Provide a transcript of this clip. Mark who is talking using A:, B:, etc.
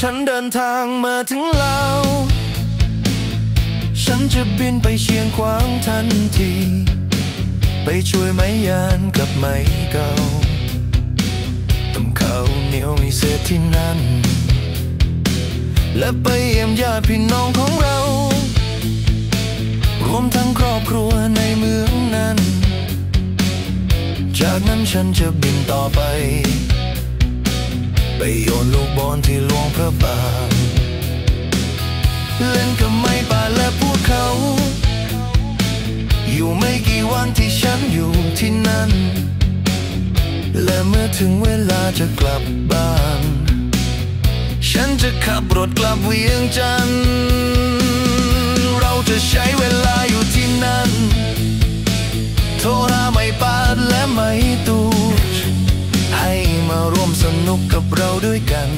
A: ฉันเดินทางมาถึงลาวฉันจะบินไปเชียงขวางทันทีไปช่วยไม้ยานกับไม้เก่าต้มข้าวเหนียวมีเศษที่นั่นและไปเยี่ยมญาติพี่น้องของเรารวมทั้งครอบครัวในเมืองนั้นจากนั้นฉันจะบินต่อไปโยนลูกบอลที่หลวงพระบางเล่นกับไม้ป่าและพวกเขาอยู่ไม่กี่วันที่ฉันอยู่ที่นั่นและเมื่อถึงเวลาจะกลับบ้านฉันจะขับรถกลับเวียงจันทร์เราจะใช้เวลาอยู่ที่นั่นโทรหาไม้ป่าและไม้ตูให้มาร่วมสนุกกับเราด้วยกัน